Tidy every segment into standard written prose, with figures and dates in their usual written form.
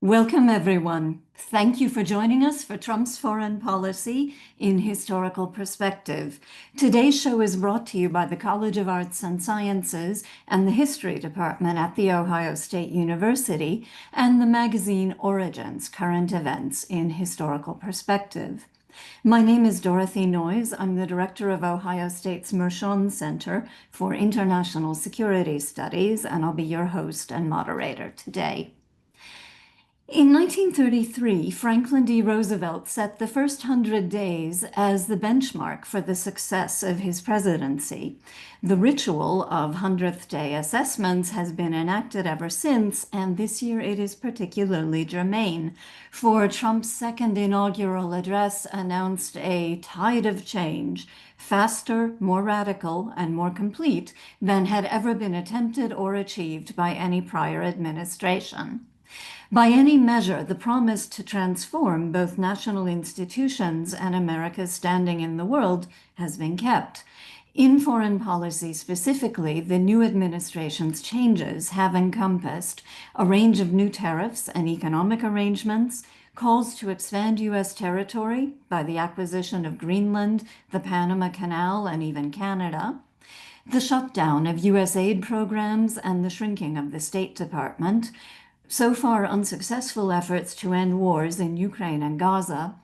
Welcome, everyone. Thank you for joining us for Trump's Foreign Policy in Historical Perspective. Today's show is brought to you by the College of Arts and Sciences and the History Department at The Ohio State University and the magazine Origins, Current Events in Historical Perspective. My name is Dorothy Noyes. I'm the director of Ohio State's Mershon Center for International Security Studies, and I'll be your host and moderator today. In 1933, Franklin D. Roosevelt set the first 100 days as the benchmark for the success of his presidency. The ritual of 100th day assessments has been enacted ever since, and this year it is particularly germane, for Trump's second inaugural address announced a tide of change, faster, more radical, and more complete than had ever been attempted or achieved by any prior administration. By any measure, the promise to transform both national institutions and America's standing in the world has been kept. In foreign policy specifically, the new administration's changes have encompassed a range of new tariffs and economic arrangements, calls to expand U.S. territory by the acquisition of Greenland, the Panama Canal, and even Canada, the shutdown of U.S. aid programs and the shrinking of the State Department, so far unsuccessful efforts to end wars in Ukraine and Gaza,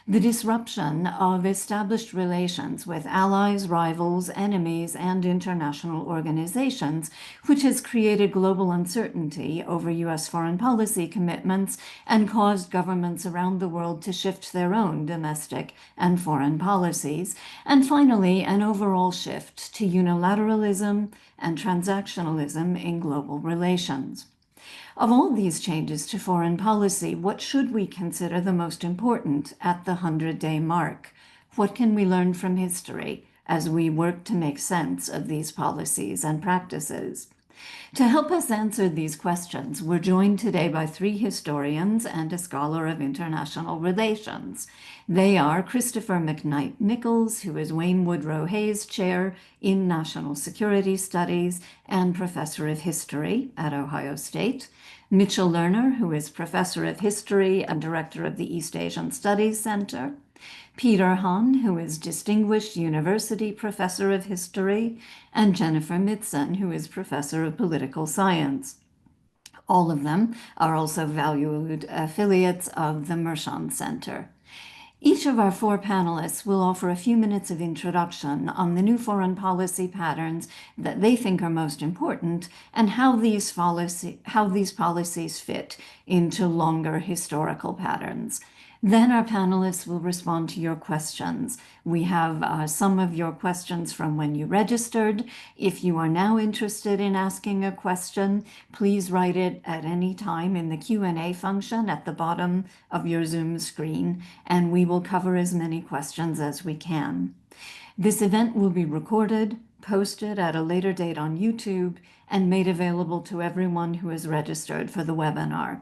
the disruption of established relations with allies, rivals, enemies, and international organizations, which has created global uncertainty over U.S. foreign policy commitments and caused governments around the world to shift their own domestic and foreign policies, and finally, an overall shift to unilateralism and transactionalism in global relations. Of all these changes to foreign policy, what should we consider the most important at the 100-day mark? What can we learn from history as we work to make sense of these policies and practices? To help us answer these questions, we're joined today by three historians and a scholar of international relations. They are Christopher McKnight Nichols, who is Wayne Woodrow Hayes Chair in National Security Studies and Professor of History at Ohio State, Mitchell Lerner, who is Professor of History and Director of the East Asian Studies Center, Peter Hahn, who is Distinguished University Professor of History, and Jennifer Mitzen, who is Professor of Political Science. All of them are also valued affiliates of the Mershon Center. Each of our four panelists will offer a few minutes of introduction on the new foreign policy patterns that they think are most important and how these policies fit into longer historical patterns. Then our panelists will respond to your questions. We have some of your questions from when you registered. If you are now interested in asking a question, please write it at any time in the Q&A function at the bottom of your Zoom screen, and we will cover as many questions as we can. This event will be recorded, posted at a later date on YouTube, and made available to everyone who is registered for the webinar.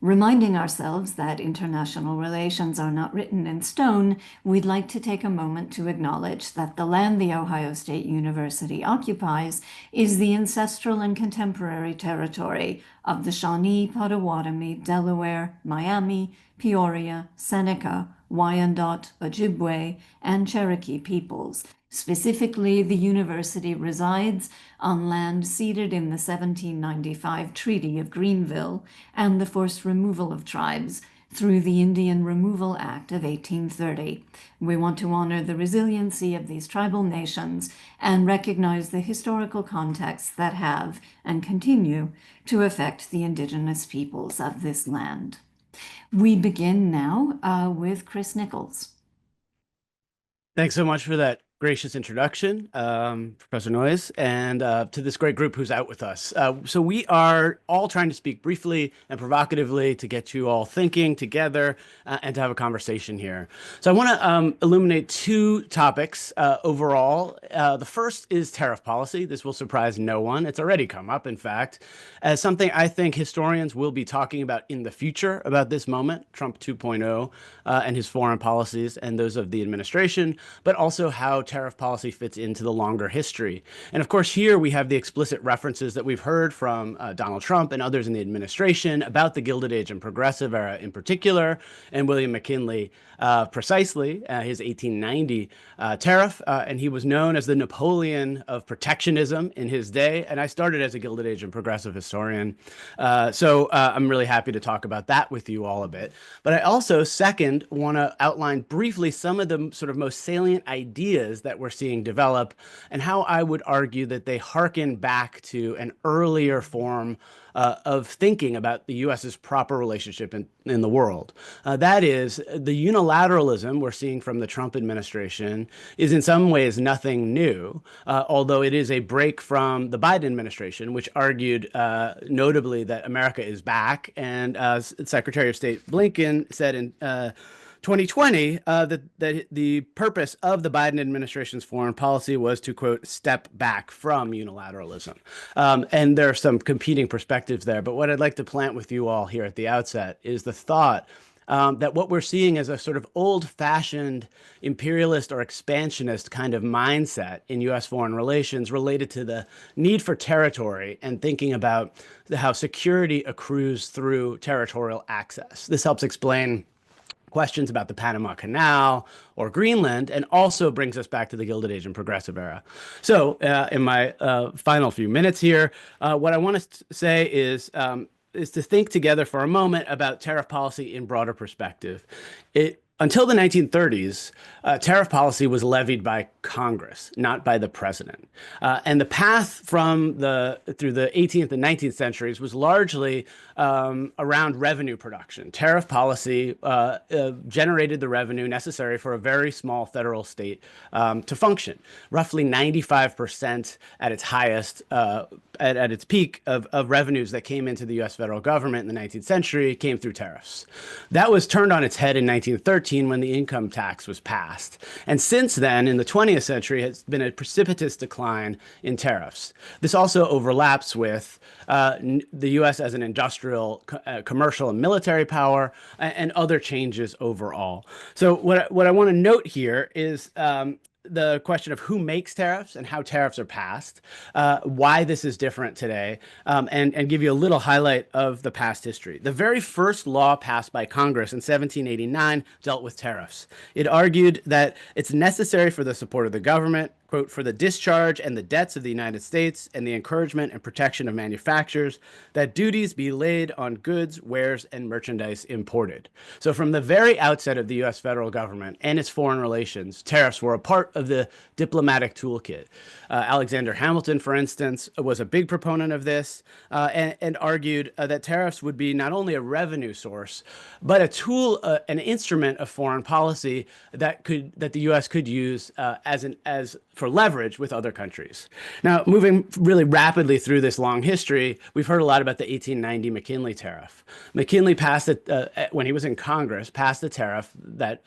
Reminding ourselves that international relations are not written in stone, we'd like to take a moment to acknowledge that the land the Ohio State University occupies is the ancestral and contemporary territory of the Shawnee, Potawatomi, Delaware, Miami, Peoria, Seneca, Wyandot, Ojibwe, and Cherokee peoples. Specifically, the university resides on land ceded in the 1795 Treaty of Greenville and the forced removal of tribes through the Indian Removal Act of 1830. We want to honor the resiliency of these tribal nations and recognize the historical contexts that have and continue to affect the indigenous peoples of this land. We begin now with Chris Nichols. Thanks so much for that gracious introduction, Professor Noyes, and to this great group who's out with us. So we are all trying to speak briefly and provocatively to get you all thinking together and to have a conversation here. So I want to illuminate two topics overall. The first is tariff policy. This will surprise no one. It's already come up, in fact, as something I think historians will be talking about in the future about this moment, Trump 2.0, and his foreign policies and those of the administration, but also how tariff policy fits into the longer history. And of course, here we have the explicit references that we've heard from Donald Trump and others in the administration about the Gilded Age and Progressive era in particular, and William McKinley precisely, his 1890 tariff. And he was known as the Napoleon of protectionism in his day. And I started as a Gilded Age and Progressive historian. So I'm really happy to talk about that with you all a bit. But I also, second, want to outline briefly some of the sort of most salient ideas that we're seeing develop and how I would argue that they harken back to an earlier form of thinking about the U.S.'s proper relationship in the world. That is, the unilateralism we're seeing from the Trump administration is in some ways nothing new, although it is a break from the Biden administration, which argued notably that America is back. And Secretary of State Blinken said in 2020 that the purpose of the Biden administration's foreign policy was to, quote, step back from unilateralism. And there are some competing perspectives there. But what I'd like to plant with you all here at the outset is the thought that what we're seeing is a sort of old-fashioned imperialist or expansionist kind of mindset in U.S. foreign relations related to the need for territory and thinking about how security accrues through territorial access. This helps explain questions about the Panama Canal or Greenland, and also brings us back to the Gilded Age and Progressive era. So in my final few minutes here, what I want to say is to think together for a moment about tariff policy in broader perspective. Until the 1930s, tariff policy was levied by Congress, not by the president. And the path through the 18th and 19th centuries was largely around revenue production. Tariff policy generated the revenue necessary for a very small federal state to function. Roughly 95% at its highest, at its peak of revenues that came into the U.S. federal government in the 19th century came through tariffs. That was turned on its head in 1913 when the income tax was passed. And since then, in the 20th century, has been a precipitous decline in tariffs. This also overlaps with the U.S. as an industrial, commercial, and military power, and other changes overall. So what I want to note here is the question of who makes tariffs and how tariffs are passed, why this is different today, and give you a little highlight of the past history. The very first law passed by Congress in 1789 dealt with tariffs. It argued that it's necessary for the support of the government, quote, for the discharge and the debts of the United States and the encouragement and protection of manufacturers, that duties be laid on goods, wares, and merchandise imported. So from the very outset of the U.S. federal government and its foreign relations, tariffs were a part of the diplomatic toolkit. Alexander Hamilton, for instance, was a big proponent of this and argued that tariffs would be not only a revenue source, but a tool, an instrument of foreign policy that the U.S. could use for leverage with other countries. Now, moving really rapidly through this long history, we've heard a lot about the 1890 McKinley tariff. McKinley passed it when he was in Congress, passed a tariff that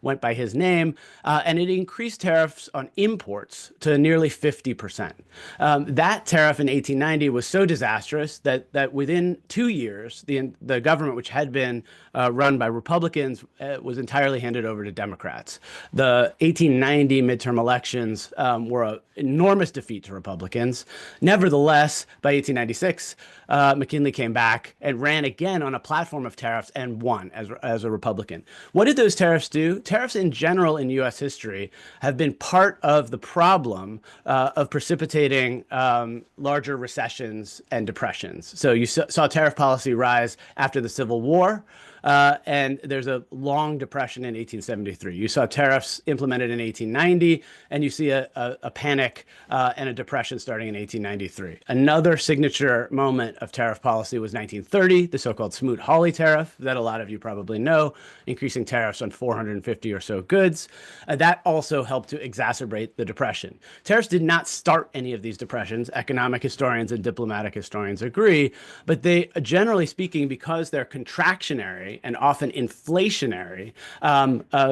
went by his name, and it increased tariffs on imports to nearly 50%. That tariff in 1890 was so disastrous that within 2 years, the government, which had been run by Republicans, was entirely handed over to Democrats. The 1890 midterm elections were an enormous defeat to Republicans. Nevertheless, by 1896, McKinley came back and ran again on a platform of tariffs and won as a Republican. What did those tariffs do? Tariffs in general in U.S. history have been part of the problem of precipitating larger recessions and depressions. So you saw tariff policy rise after the Civil War. And there's a long depression in 1873. You saw tariffs implemented in 1890, and you see a panic and a depression starting in 1893. Another signature moment of tariff policy was 1930, the so-called Smoot-Hawley tariff that a lot of you probably know, increasing tariffs on 450 or so goods. That also helped to exacerbate the depression. Tariffs did not start any of these depressions. Economic historians and diplomatic historians agree, but they, generally speaking, because they're contractionary extraordinary and often inflationary,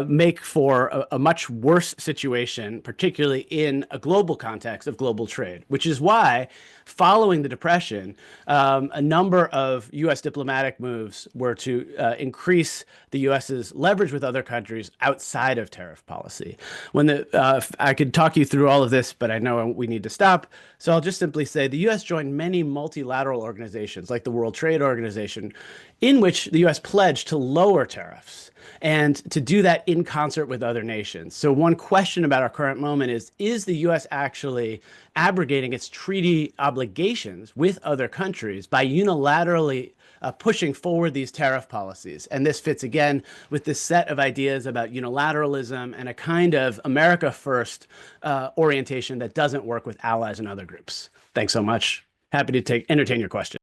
make for a much worse situation, particularly in a global context of global trade, which is why, following the Depression, a number of U.S. diplomatic moves were to increase the U.S.'s leverage with other countries outside of tariff policy. I could talk you through all of this, but I know we need to stop. So I'll just simply say the U.S. joined many multilateral organizations like the World Trade Organization, in which the U.S. pledged to lower tariffs and to do that in concert with other nations. So one question about our current moment is the U.S. actually abrogating its treaty obligations with other countries by unilaterally pushing forward these tariff policies? And this fits again with this set of ideas about unilateralism and a kind of America first orientation that doesn't work with allies and other groups. Thanks so much. Happy to entertain your questions.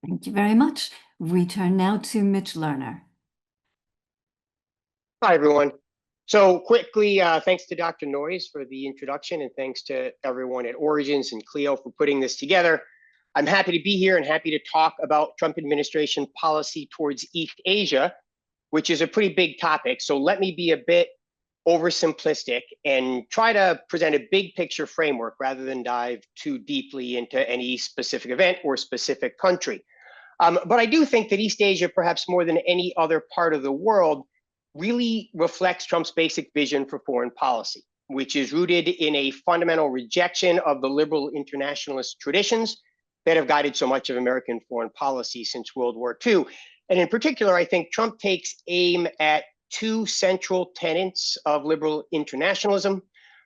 Thank you very much. We turn now to Mitch Lerner. Hi, everyone. So quickly, thanks to Dr. Noyes for the introduction, and thanks to everyone at Origins and Clio for putting this together. I'm happy to be here and happy to talk about Trump administration policy towards East Asia, which is a pretty big topic. So let me be a bit oversimplistic and try to present a big picture framework rather than dive too deeply into any specific event or specific country. But I do think that East Asia, perhaps more than any other part of the world, really reflects Trump's basic vision for foreign policy, which is rooted in a fundamental rejection of the liberal internationalist traditions that have guided so much of American foreign policy since World War II. And in particular, I think Trump takes aim at two central tenets of liberal internationalism.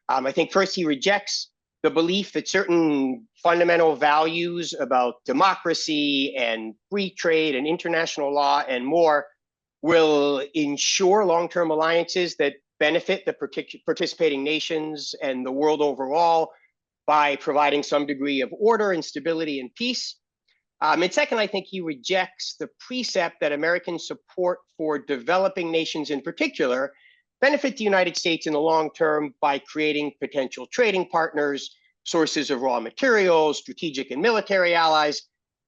I think first, he rejects the belief that certain fundamental values about democracy and free trade and international law and more will ensure long-term alliances that benefit the participating nations and the world overall by providing some degree of order and stability and peace. And second, I think he rejects the precept that American support for developing nations in particular benefit the United States in the long term by creating potential trading partners, sources of raw materials, strategic and military allies,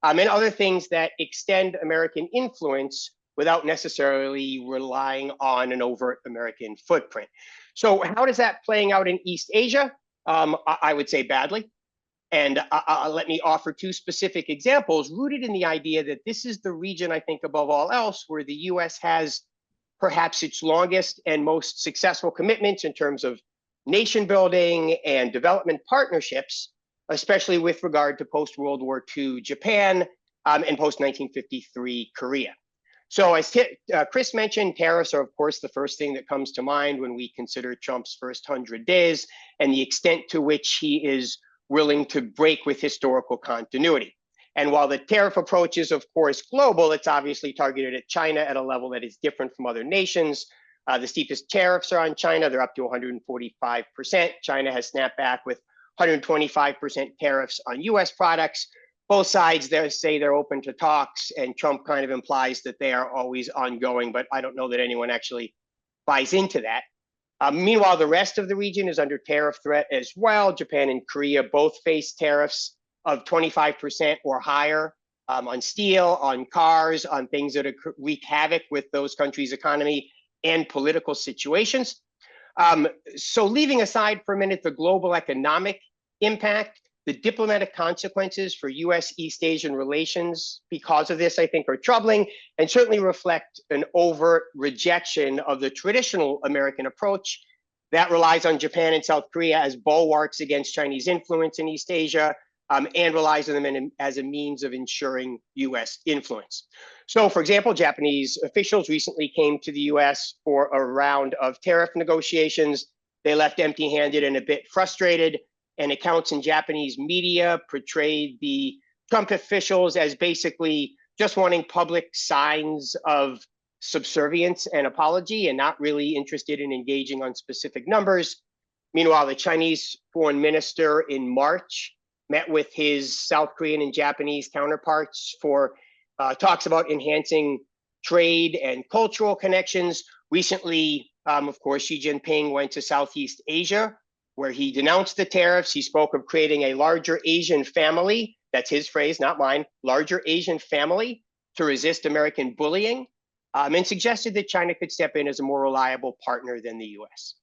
and other things that extend American influence without necessarily relying on an overt American footprint. So how does that playing out in East Asia? I would say badly. And let me offer two specific examples rooted in the idea that this is the region, I think, above all else, where the US has perhaps its longest and most successful commitments in terms of nation building and development partnerships, especially with regard to post-World War II Japan and post-1953 Korea. So as Chris mentioned, tariffs are, of course, the first thing that comes to mind when we consider Trump's first 100 days and the extent to which he is willing to break with historical continuity. And while the tariff approach is, of course, global, it's obviously targeted at China at a level that is different from other nations. The steepest tariffs are on China. They're up to 145%. China has snapped back with 125% tariffs on US products. Both sides say they're open to talks, and Trump kind of implies that they are always ongoing, but I don't know that anyone actually buys into that. Meanwhile, the rest of the region is under tariff threat as well. Japan and Korea both face tariffs of 25% or higher on steel, on cars, on things that wreak havoc with those countries' economy and political situations. So leaving aside for a minute the global economic impact, the diplomatic consequences for US East Asian relations because of this, I think, are troubling and certainly reflect an overt rejection of the traditional American approach that relies on Japan and South Korea as bulwarks against Chinese influence in East Asia and relies on them as a means of ensuring US influence. So, for example, Japanese officials recently came to the US for a round of tariff negotiations. They left empty-handed and a bit frustrated, and accounts in Japanese media portrayed the Trump officials as basically just wanting public signs of subservience and apology and not really interested in engaging on specific numbers. Meanwhile, the Chinese foreign minister in March met with his South Korean and Japanese counterparts for talks about enhancing trade and cultural connections. Recently, of course, Xi Jinping went to Southeast Asia, where he denounced the tariffs. He spoke of creating a larger Asian family. That's his phrase, not mine. Larger Asian family to resist American bullying. and suggested that China could step in as a more reliable partner than the US.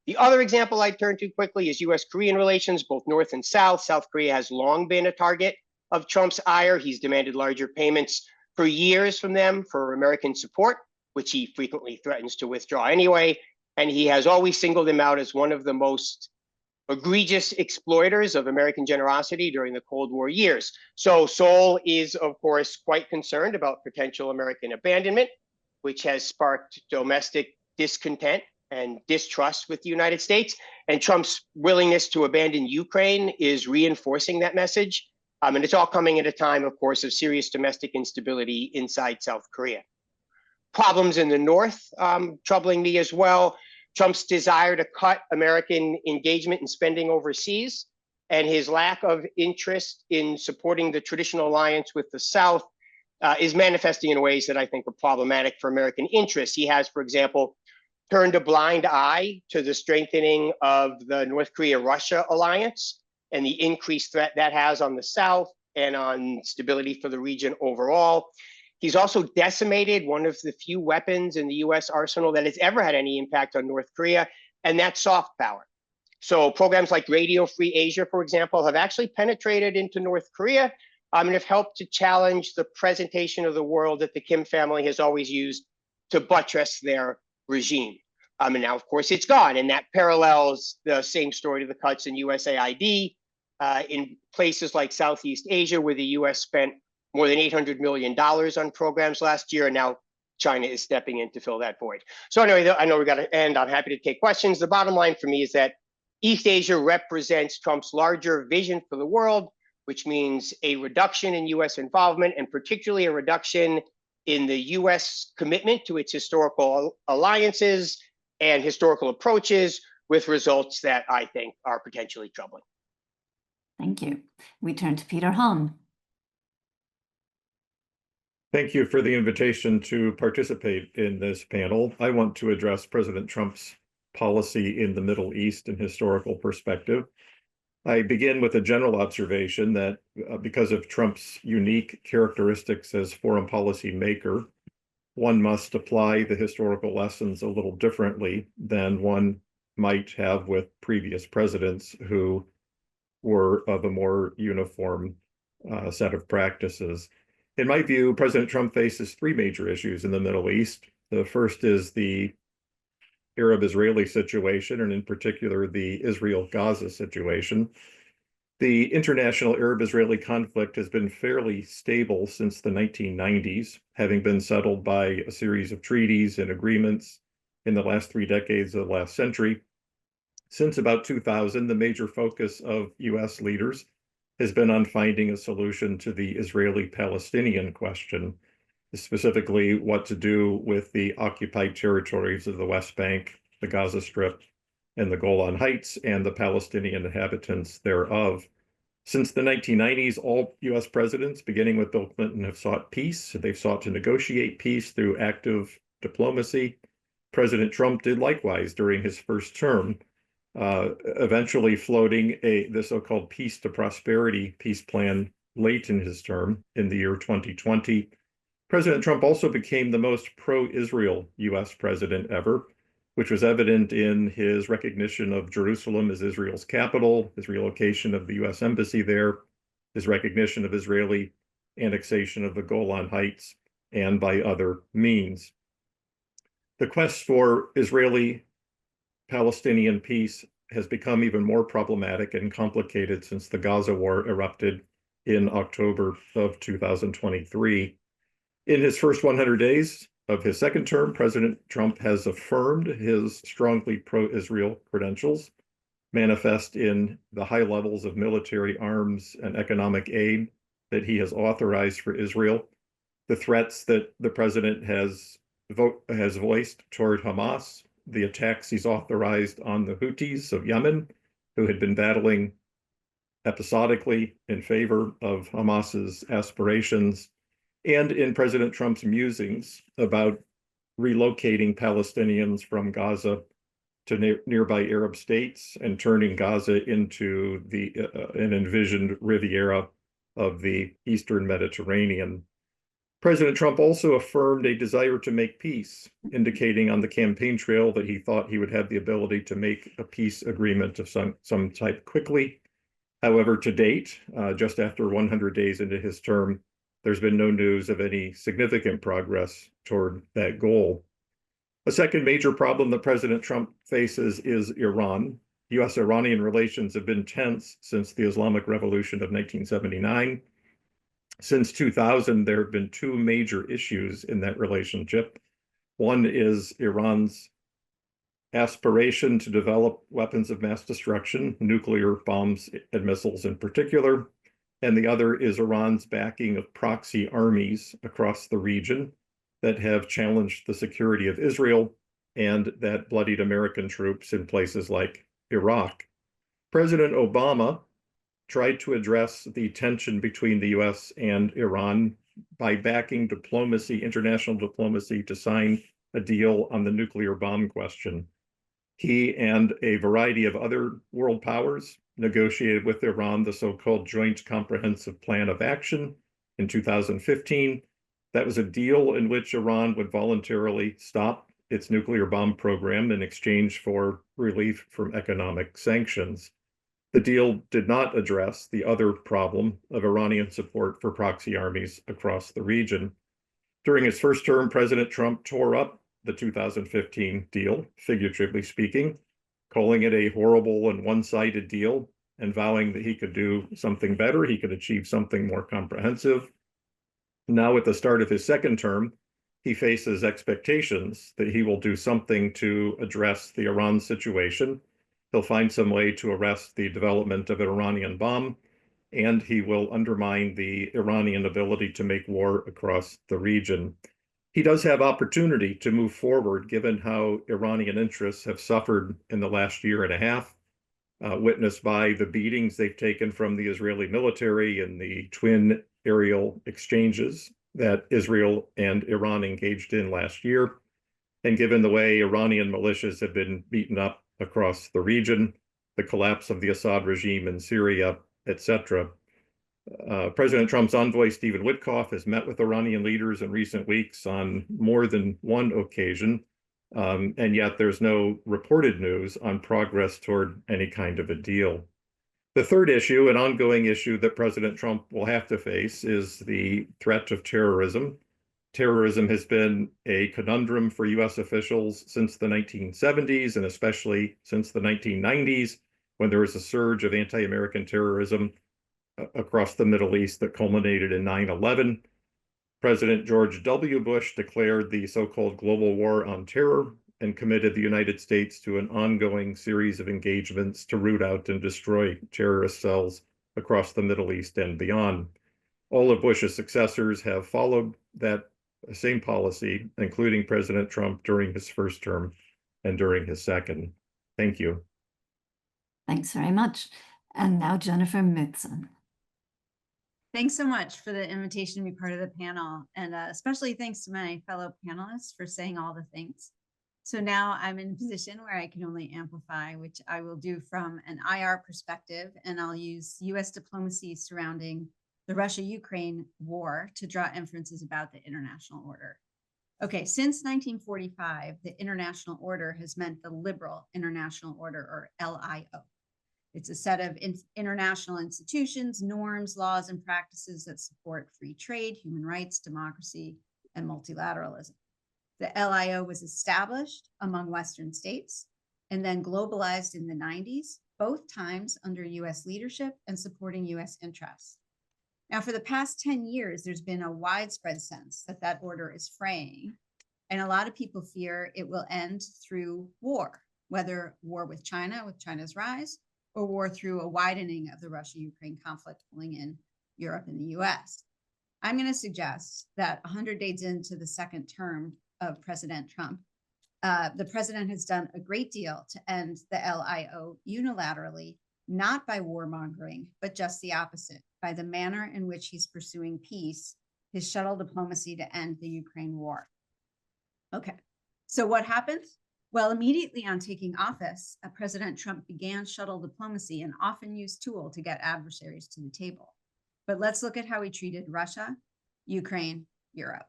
The other example I'd turn to quickly is US-Korean relations, both North and South. South Korea has long been a target of Trump's ire. He's demanded larger payments for years from them for American support, which he frequently threatens to withdraw anyway. And he has always singled him out as one of the most egregious exploiters of American generosity during the Cold War years. So Seoul is, of course, quite concerned about potential American abandonment, which has sparked domestic discontent and distrust with the United States. And Trump's willingness to abandon Ukraine is reinforcing that message. And it's all coming at a time, of course, of serious domestic instability inside South Korea. Problems in the North troubling me as well. Trump's desire to cut American engagement and spending overseas, and his lack of interest in supporting the traditional alliance with the South is manifesting in ways that I think are problematic for American interests. He has, for example, turned a blind eye to the strengthening of the North Korea-Russia alliance and the increased threat that has on the South and on stability for the region overall. He's also decimated one of the few weapons in the US arsenal that has ever had any impact on North Korea, and that's soft power. So programs like Radio Free Asia, for example, have actually penetrated into North Korea and have helped to challenge the presentation of the world that the Kim family has always used to buttress their regime. And now, of course, it's gone, and that parallels the same story to the cuts in USAID in places like Southeast Asia, where the US spent more than $800 million on programs last year, and now China is stepping in to fill that void. So anyway, I know we got to end. I'm happy to take questions. The bottom line for me is that East Asia represents Trump's larger vision for the world, which means a reduction in US involvement, and particularly a reduction in the US commitment to its historical alliances and historical approaches, with results that I think are potentially troubling. Thank you. We turn to Peter Hahn. Thank you for the invitation to participate in this panel. I want to address President Trump's policy in the Middle East in historical perspective. I begin with a general observation that because of Trump's unique characteristics as foreign policy maker, one must apply the historical lessons a little differently than one might have with previous presidents who were of a more uniform set of practices. In my view, President Trump faces three major issues in the Middle East. The first is the Arab-Israeli situation, and in particular, the Israel-Gaza situation. The international Arab-Israeli conflict has been fairly stable since the 1990s, having been settled by a series of treaties and agreements in the last 3 decades of the last century. Since about 2000, the major focus of US leaders has been on finding a solution to the Israeli-Palestinian question, specifically what to do with the occupied territories of the West Bank, the Gaza Strip, and the Golan Heights, and the Palestinian inhabitants thereof. Since the 1990s, all US presidents, beginning with Bill Clinton, have sought peace. They've sought to negotiate peace through active diplomacy. President Trump did likewise during his first term, eventually floating the so-called Peace to Prosperity peace plan late in his term in the year 2020. President Trump also became the most pro-Israel US president ever, which was evident in his recognition of Jerusalem as Israel's capital, his relocation of the US embassy there, his recognition of Israeli annexation of the Golan Heights, and by other means. The quest for Israeli-Palestinian peace has become even more problematic and complicated since the Gaza war erupted in October of 2023. In his first 100 days of his second term, President Trump has affirmed his strongly pro-Israel credentials, manifest in the high levels of military arms and economic aid that he has authorized for Israel, the threats that the president has voiced toward Hamas, the attacks he's authorized on the Houthis of Yemen, who had been battling episodically in favor of Hamas's aspirations, and in President Trump's musings about relocating Palestinians from Gaza to nearby Arab states and turning Gaza into an envisioned Riviera of the Eastern Mediterranean. President Trump also affirmed a desire to make peace, indicating on the campaign trail that he thought he would have the ability to make a peace agreement of some type quickly. However, to date, just after 100 days into his term, there's been no news of any significant progress toward that goal. A second major problem that President Trump faces is Iran. U.S.-Iranian relations have been tense since the Islamic Revolution of 1979. Since 2000, there have been two major issues in that relationship. One is Iran's aspiration to develop weapons of mass destruction, nuclear bombs and missiles in particular, and the other is Iran's backing of proxy armies across the region that have challenged the security of Israel and that bloodied American troops in places like Iraq. President Obama tried to address the tension between the US and Iran by backing diplomacy, international diplomacy, to sign a deal on the nuclear bomb question. He and a variety of other world powers negotiated with Iran the so-called Joint Comprehensive Plan of Action in 2015. That was a deal in which Iran would voluntarily stop its nuclear bomb program in exchange for relief from economic sanctions. The deal did not address the other problem of Iranian support for proxy armies across the region. During his first term, President Trump tore up the 2015 deal, figuratively speaking, calling it a horrible and one-sided deal and vowing that he could do something better, he could achieve something more comprehensive. Now, at the start of his second term, he faces expectations that he will do something to address the Iran situation. He'll find some way to arrest the development of an Iranian bomb, and he will undermine the Iranian ability to make war across the region. He does have opportunity to move forward, given how Iranian interests have suffered in the last year and a half, witnessed by the beatings they've taken from the Israeli military and the twin aerial exchanges that Israel and Iran engaged in last year, and given the way Iranian militias have been beaten up across the region, the collapse of the Assad regime in Syria, etc. President Trump's envoy, Stephen Witkoff, has met with Iranian leaders in recent weeks on more than one occasion, and yet there's no reported news on progress toward any kind of a deal. The third issue, an ongoing issue that President Trump will have to face, is the threat of terrorism. Terrorism has been a conundrum for U.S. officials since the 1970s, and especially since the 1990s, when there was a surge of anti-American terrorism across the Middle East that culminated in 9/11. President George W. Bush declared the so-called global war on terror and committed the United States to an ongoing series of engagements to root out and destroy terrorist cells across the Middle East and beyond. All of Bush's successors have followed that same policy, including President Trump during his first term and during his second. Thank you. Thanks very much. And now Jennifer Mitzen. Thanks so much for the invitation to be part of the panel, and especially thanks to my fellow panelists for saying all the things. So now I'm in a position where I can only amplify, which I will do from an IR perspective, and I'll use US diplomacy surrounding the Russia-Ukraine war to draw inferences about the international order. Okay, since 1945, the international order has meant the liberal international order, or LIO. It's a set of international institutions, norms, laws, and practices that support free trade, human rights, democracy, and multilateralism. The LIO was established among Western states and then globalized in the 90s, both times under US leadership and supporting US interests. Now, for the past 10 years, there's been a widespread sense that that order is fraying, and a lot of people fear it will end through war, whether war with China's rise, or war through a widening of the Russia-Ukraine conflict pulling in Europe and the US. I'm going to suggest that 100 days into the second term of President Trump, the president has done a great deal to end the LIO unilaterally, not by warmongering, but just the opposite, by the manner in which he's pursuing peace, his shuttle diplomacy to end the Ukraine war. Okay, so what happened? Well, immediately on taking office, President Trump began shuttle diplomacy, an often used tool to get adversaries to the table. But let's look at how he treated Russia, Ukraine, Europe.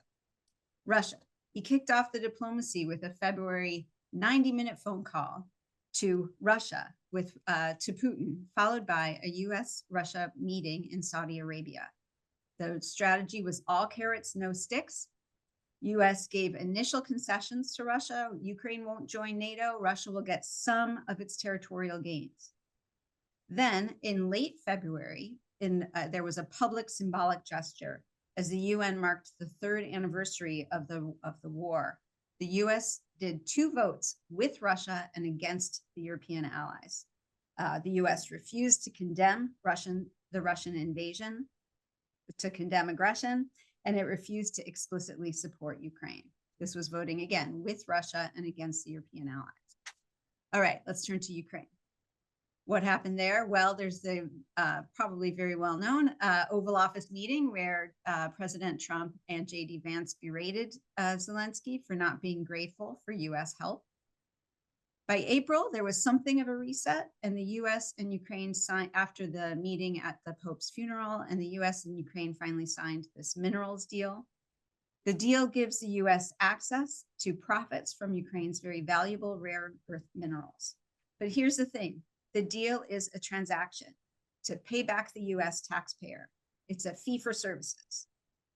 Russia. He kicked off the diplomacy with a February 90-minute phone call to Russia to Putin, followed by a US-Russia meeting in Saudi Arabia. The strategy was all carrots, no sticks. US gave initial concessions to Russia. Ukraine won't join NATO. Russia will get some of its territorial gains. Then in late February, there was a public symbolic gesture as the UN marked the 3rd anniversary of the war. The US did 2 votes with Russia and against the European allies. The US refused to condemn the Russian invasion, to condemn aggression, and it refused to explicitly support Ukraine. This was voting again with Russia and against the European allies. All right, let's turn to Ukraine. What happened there? Well, there's the probably very well-known Oval Office meeting where President Trump and J.D. Vance berated Zelensky for not being grateful for U.S. help. By April, there was something of a reset, and the U.S. and Ukraine signed after the meeting at the Pope's funeral, and the U.S. and Ukraine finally signed this minerals deal. The deal gives the U.S. access to profits from Ukraine's very valuable rare earth minerals. But here's the thing. The deal is a transaction to pay back the US taxpayer. It's a fee for services.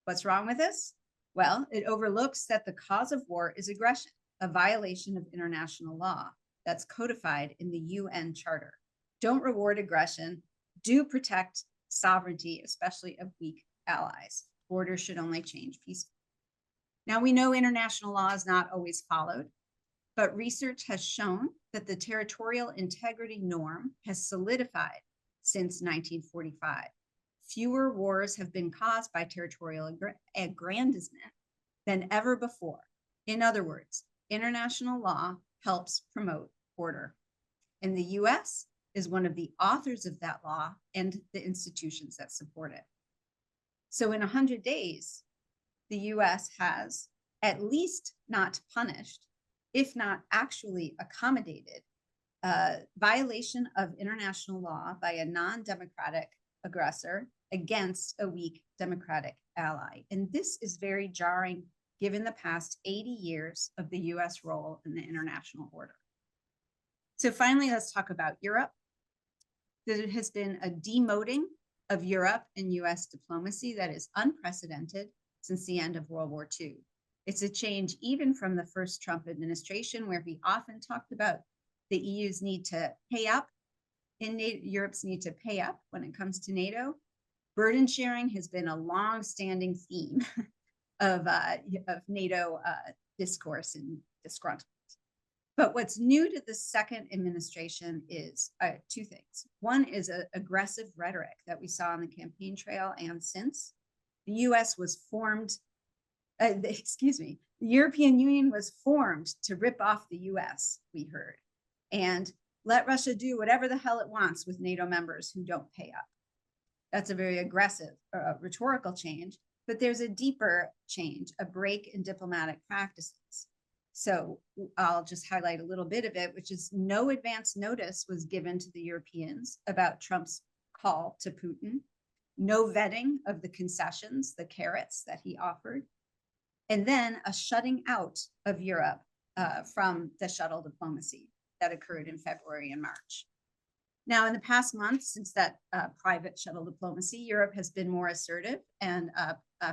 What's wrong with this? Well, it overlooks that the cause of war is aggression, a violation of international law that's codified in the UN Charter. Don't reward aggression. Do protect sovereignty, especially of weak allies. Borders should only change peacefully. Now, we know international law is not always followed, but research has shown that the territorial integrity norm has solidified since 1945. Fewer wars have been caused by territorial aggrandizement than ever before. In other words, international law helps promote order. And the US is one of the authors of that law and the institutions that support it. So in 100 days, the US has at least not punished, if not actually accommodated, violation of international law by a non-democratic aggressor against a weak democratic ally. And this is very jarring given the past 80 years of the US role in the international order. So finally, let's talk about Europe. There has been a demoting of Europe in US diplomacy that is unprecedented since the end of World War II. It's a change even from the first Trump administration, where he often talked about the EU's need to pay up, Europe's need to pay up when it comes to NATO. Burden sharing has been a long-standing theme of NATO discourse and disgruntlement. But what's new to the second administration is 2 things. One is an aggressive rhetoric that we saw on the campaign trail and since. The US was formed, the European Union was formed to rip off the US, we heard, and let Russia do whatever the hell it wants with NATO members who don't pay up. That's a very aggressive rhetorical change, but there's a deeper change, a break in diplomatic practices. So I'll just highlight a little bit of it, which is no advance notice was given to the Europeans about Trump's call to Putin, no vetting of the concessions, the carrots that he offered, and then a shutting out of Europe from the shuttle diplomacy that occurred in February and March. Now, in the past month, since that private shuttle diplomacy, Europe has been more assertive, and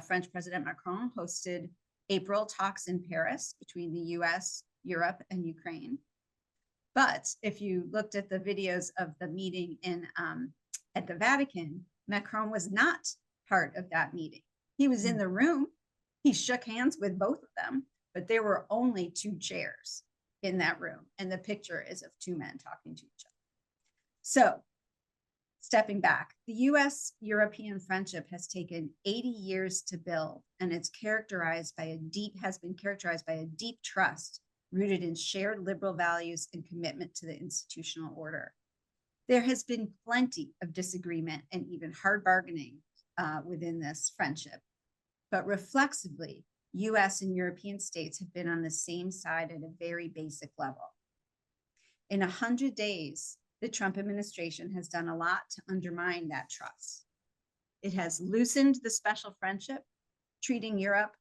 French President Macron hosted April talks in Paris between the US, Europe, and Ukraine. But if you looked at the videos of the meeting at the Vatican, Macron was not part of that meeting. He was in the room. He shook hands with both of them, but there were only 2 chairs in that room. And the picture is of 2 men talking to each other. So stepping back, the US-European friendship has taken 80 years to build, and it's has been characterized by a deep trust rooted in shared liberal values and commitment to the institutional order. There has been plenty of disagreement and even hard bargaining within this friendship, but reflexively, US and European states have been on the same side at a very basic level. In 100 days, the Trump administration has done a lot to undermine that trust. It has loosened the special friendship, treating Europe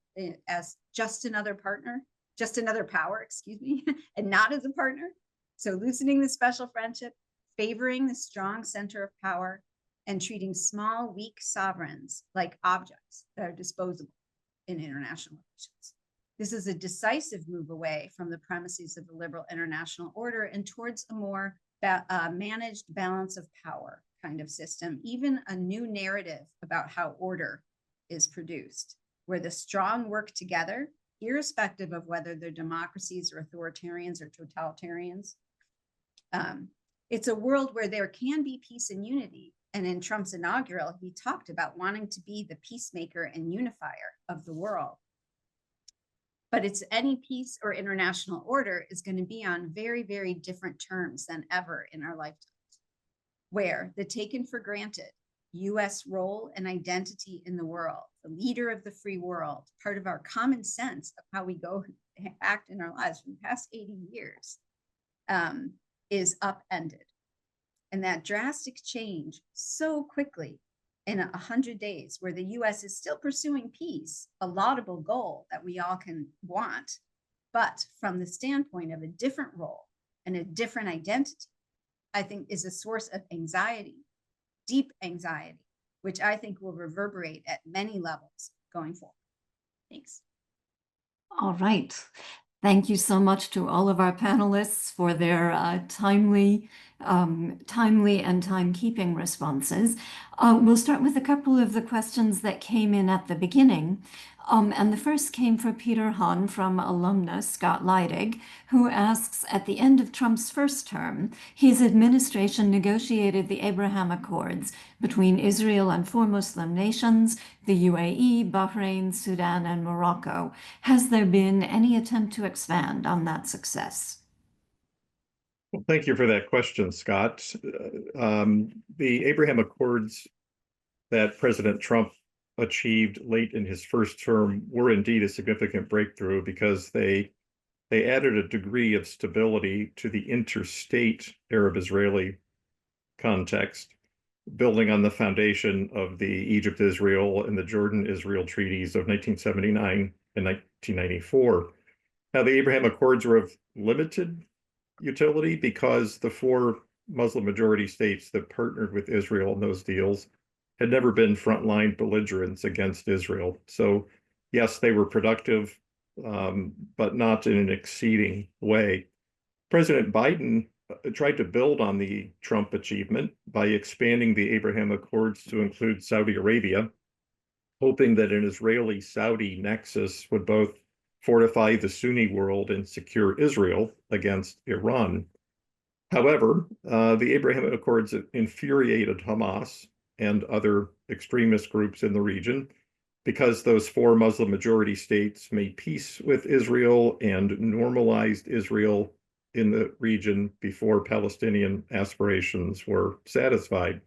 as just another partner, just another power, excuse me, and not as a partner. So loosening the special friendship, favoring the strong center of power, and treating small, weak sovereigns like objects that are disposable in international relations. This is a decisive move away from the premises of the liberal international order and towards a more managed balance of power kind of system, even a new narrative about how order is produced, where the strong work together, irrespective of whether they're democracies or authoritarians or totalitarians. It's a world where there can be peace and unity. And in Trump's inaugural, he talked about wanting to be the peacemaker and unifier of the world. But it's any peace or international order is going to be on very, very different terms than ever in our lifetimes, where the taken for granted US role and identity in the world, the leader of the free world, part of our common sense of how we go act in our lives for the past 80 years, is upended. And that drastic change so quickly in 100 days, where the US is still pursuing peace, a laudable goal that we all can want, but from the standpoint of a different role and a different identity, I think is a source of anxiety, deep anxiety, which I think will reverberate at many levels going forward. Thanks. All right. Thank you so much to all of our panelists for their timely and timekeeping responses. We'll start with a couple of the questions that came in at the beginning. And the first came from Peter Hahn from alumnus Scott Leidig, who asks, at the end of Trump's first term, his administration negotiated the Abraham Accords between Israel and 4 Muslim nations, the UAE, Bahrain, Sudan, and Morocco. Has there been any attempt to expand on that success? Well, thank you for that question, Scott. The Abraham Accords that President Trump achieved late in his first term were indeed a significant breakthrough because they added a degree of stability to the interstate Arab-Israeli context, building on the foundation of the Egypt-Israel and the Jordan-Israel treaties of 1979 and 1994. Now, the Abraham Accords were of limited utility because the 4 Muslim majority states that partnered with Israel in those deals had never been frontline belligerents against Israel. So yes, they were productive, but not in an exceeding way. President Biden tried to build on the Trump achievement by expanding the Abraham Accords to include Saudi Arabia, hoping that an Israeli-Saudi nexus would both fortify the Sunni world and secure Israel against Iran. However, the Abraham Accords infuriated Hamas and other extremist groups in the region because those 4 Muslim majority states made peace with Israel and normalized Israel in the region before Palestinian aspirations were satisfied.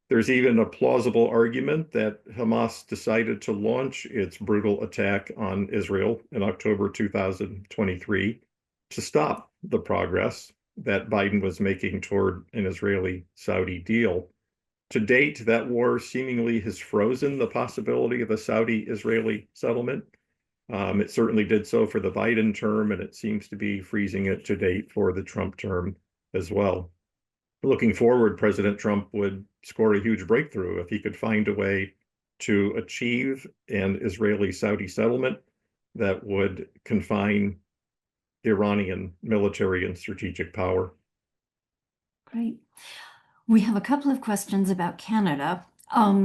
There's even a plausible argument that Hamas decided to launch its brutal attack on Israel in October 2023 to stop the progress that Biden was making toward an Israeli-Saudi deal. To date, that war seemingly has frozen the possibility of a Saudi-Israeli settlement. It certainly did so for the Biden term, and it seems to be freezing it to date for the Trump term as well. Looking forward, President Trump would score a huge breakthrough if he could find a way to achieve an Israeli-Saudi settlement that would confine Iranian military and strategic power. Great. We have a couple of questions about Canada.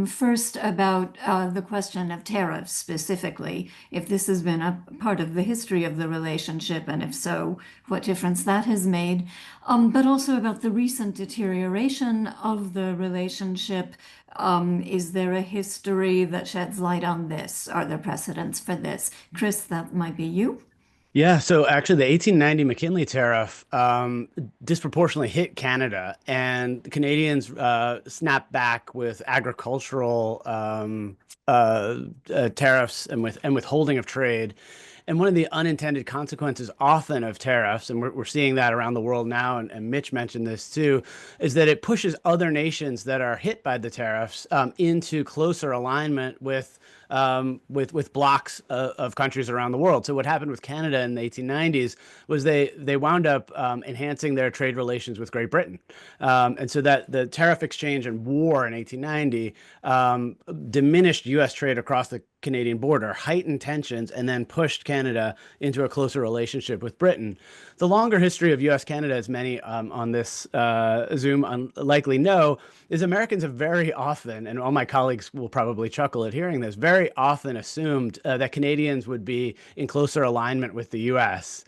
First, about the question of tariffs specifically, if this has been a part of the history of the relationship, and if so, what difference that has made, but also about the recent deterioration of the relationship. Is there a history that sheds light on this? Are there precedents for this? Chris, that might be you. Yeah, so actually the 1890 McKinley tariff disproportionately hit Canada, and the Canadians snapped back with agricultural tariffs and withholding of trade. And one of the unintended consequences often of tariffs, and we're seeing that around the world now, and Mitch mentioned this too, is that it pushes other nations that are hit by the tariffs into closer alignment with blocks of countries around the world. So what happened with Canada in the 1890s was they wound up enhancing their trade relations with Great Britain. And so that the tariff exchange and war in 1890 diminished U.S. trade across the Canadian border, heightened tensions, and then pushed Canada into a closer relationship with Britain. The longer history of U.S.-Canada, as many on this Zoom likely know, is Americans have very often, and all my colleagues will probably chuckle at hearing this, very often assumed that Canadians would be in closer alignment with the U.S.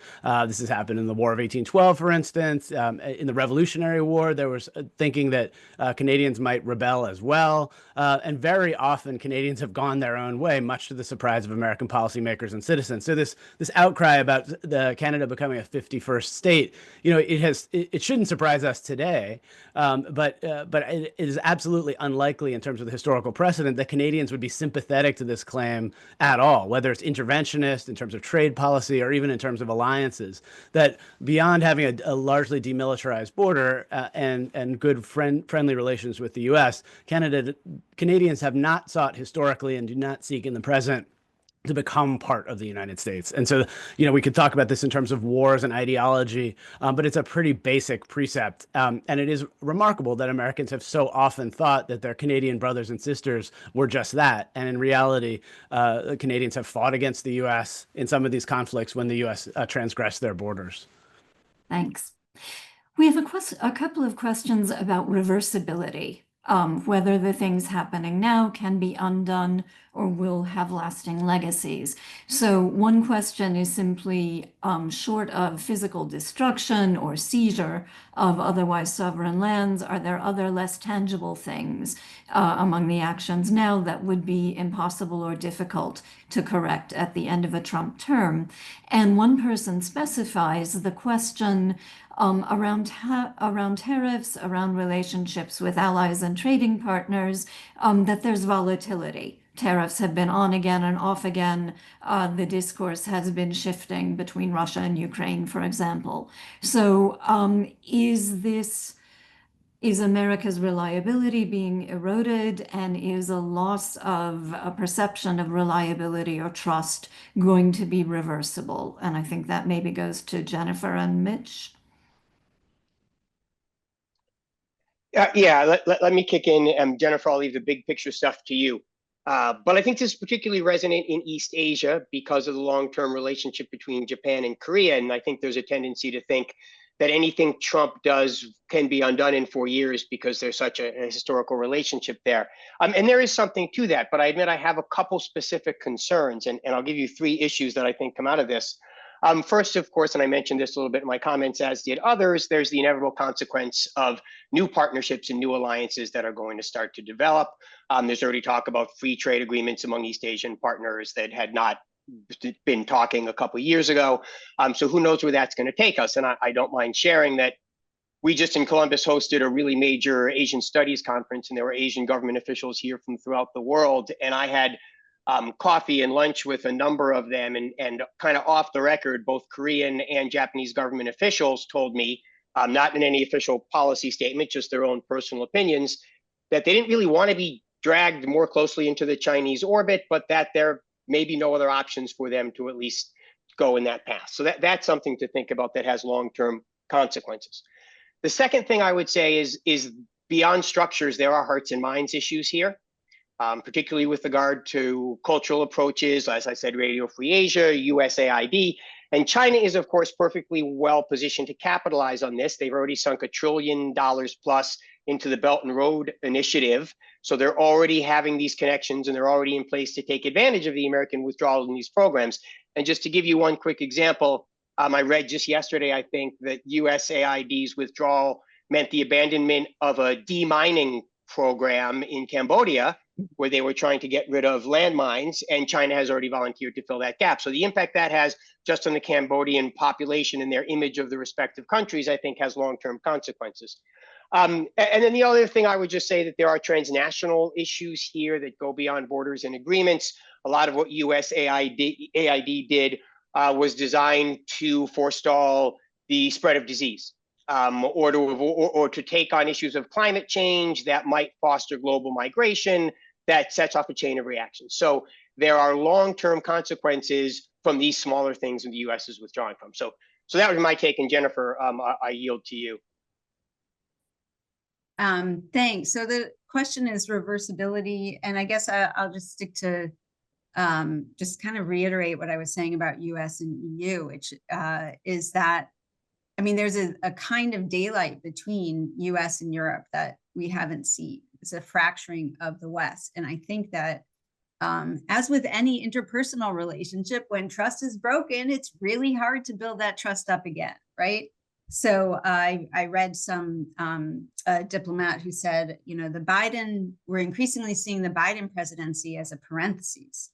This has happened in the War of 1812, for instance. In the Revolutionary War, there was thinking that Canadians might rebel as well. And very often, Canadians have gone their own way, much to the surprise of American policymakers and citizens. So this outcry about Canada becoming a 51st state, it shouldn't surprise us today, but it is absolutely unlikely in terms of the historical precedent that Canadians would be sympathetic to this claim at all, whether it's interventionist in terms of trade policy or even in terms of alliances. That beyond having a largely demilitarized border and good friendly relations with the U.S., Canadians have not sought historically and do not seek in the present to become part of the United States. And so, we could talk about this in terms of wars and ideology, but it's a pretty basic precept. And it is remarkable that Americans have so often thought that their Canadian brothers and sisters were just that. And in reality, Canadians have fought against the U.S. in some of these conflicts when the U.S. Transgressed their borders. Thanks. We have a couple of questions about reversibility. Whether the things happening now can be undone or will have lasting legacies. So one question is simply, short of physical destruction or seizure of otherwise sovereign lands, are there other less tangible things among the actions now that would be impossible or difficult to correct at the end of a Trump term? And one person specifies the question around tariffs, around relationships with allies and trading partners, that there's volatility. Tariffs have been on again and off again. The discourse has been shifting between Russia and Ukraine, for example. So is America's reliability being eroded, and is a loss of a perception of reliability or trust going to be reversible? And I think that maybe goes to Jennifer and Mitch. Let me kick in. Jennifer, I'll leave the big picture stuff to you. But I think this is particularly resonant in East Asia because of the long-term relationship between Japan and Korea. And I think there's a tendency to think that anything Trump does can be undone in 4 years because there's such a historical relationship there. And there is something to that, but I admit I have a couple specific concerns, and I'll give you 3 issues that I think come out of this. First, of course, and I mentioned this a little bit in my comments, as did others, there's the inevitable consequence of new partnerships and new alliances that are going to start to develop. There's already talk about free trade agreements among East Asian partners that had not been talking a couple of years ago. So who knows where that's going to take us? And I don't mind sharing that we just in Columbus hosted a really major Asian studies conference, and there were Asian government officials here from throughout the world. And I had coffee and lunch with a number of them, and kind of off the record, both Korean and Japanese government officials told me, not in any official policy statement, just their own personal opinions, that they didn't really want to be dragged more closely into the Chinese orbit, but that there may be no other options for them to at least go in that path. So that's something to think about that has long-term consequences. The second thing I would say is beyond structures, there are hearts and minds issues here. Particularly with regard to cultural approaches, as I said, Radio Free Asia, USAID, and China is, of course, perfectly well positioned to capitalize on this. They've already sunk $1 trillion plus into the Belt and Road Initiative. So they're already having these connections, and they're already in place to take advantage of the American withdrawal in these programs. And just to give you one quick example, I read just yesterday, I think, that USAID's withdrawal meant the abandonment of a demining program in Cambodia, where they were trying to get rid of landmines, and China has already volunteered to fill that gap. So the impact that has just on the Cambodian population and their image of the respective countries, I think, has long-term consequences. And then the other thing I would just say that there are transnational issues here that go beyond borders and agreements. A lot of what USAID did was designed to forestall the spread of disease, or to take on issues of climate change that might foster global migration that sets off a chain of reactions. So there are long-term consequences from these smaller things in the U.S. is withdrawing from. So that was my take. And Jennifer, I yield to you. Thanks. So the question is reversibility, and I guess I'll just stick to just kind of reiterate what I was saying about US and EU, which is that, I mean, there's a kind of daylight between US and Europe that we haven't seen. It's a fracturing of the West. And I think that as with any interpersonal relationship, when trust is broken, it's really hard to build that trust up again, right? So I read some diplomat who said, you know, we're increasingly seeing the Biden presidency as a parenthesis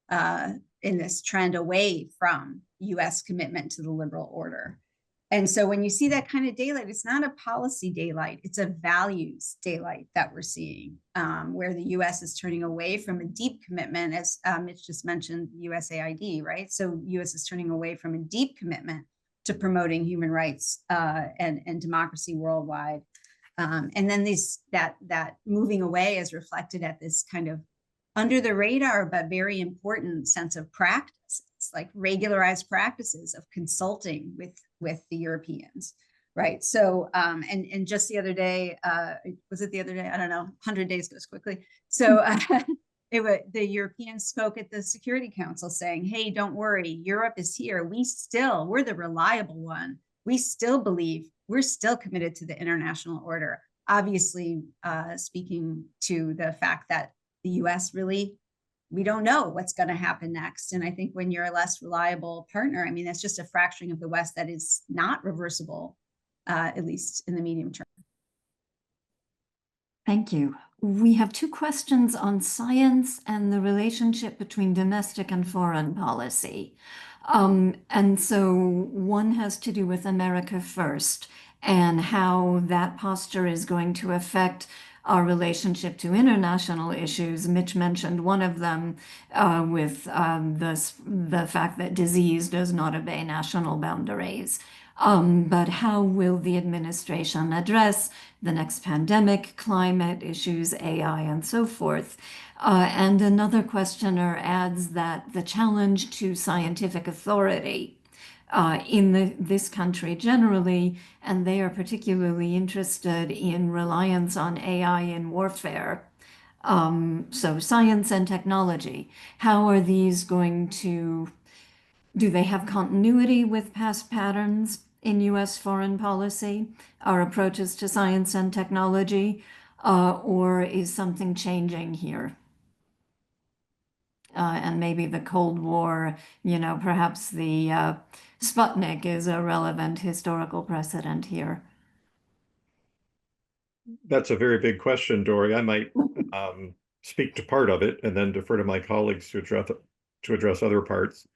in this trend away from US commitment to the liberal order. And so when you see that kind of daylight, it's not a policy daylight, it's a values daylight that we're seeing, where the US is turning away from a deep commitment, as Mitch just mentioned, USAID, right? So US is turning away from a deep commitment to promoting human rights and democracy worldwide. And then that moving away is reflected at this kind of under the radar, but very important sense of practice. It's like regularized practices of consulting with the Europeans, right? So, and just the other day, was it the other day? I don't know, 100 days goes quickly. So the Europeans spoke at the Security Council saying, hey, don't worry, Europe is here. We're the reliable one. We still believe, we're still committed to the international order. Obviously, speaking to the fact that the US really, we don't know what's going to happen next. And I think when you're a less reliable partner, I mean, that's just a fracturing of the West that is not reversible, at least in the medium term. Thank you. We have two questions on science and the relationship between domestic and foreign policy. And so one has to do with America First and how that posture is going to affect our relationship to international issues. Mitch mentioned one of them with the fact that disease does not obey national boundaries. But how will the administration address the next pandemic, climate issues, AI, and so forth? And another questioner adds that the challenge to scientific authority in this country generally, and they are particularly interested in reliance on AI in warfare. So science and technology, how are these going to, do they have continuity with past patterns in US foreign policy, our approaches to science and technology, or is something changing here? And maybe the Cold War, you know, perhaps the Sputnik is a relevant historical precedent here. That's a very big question, Dory. I might speak to part of it and then defer to my colleagues to address other parts.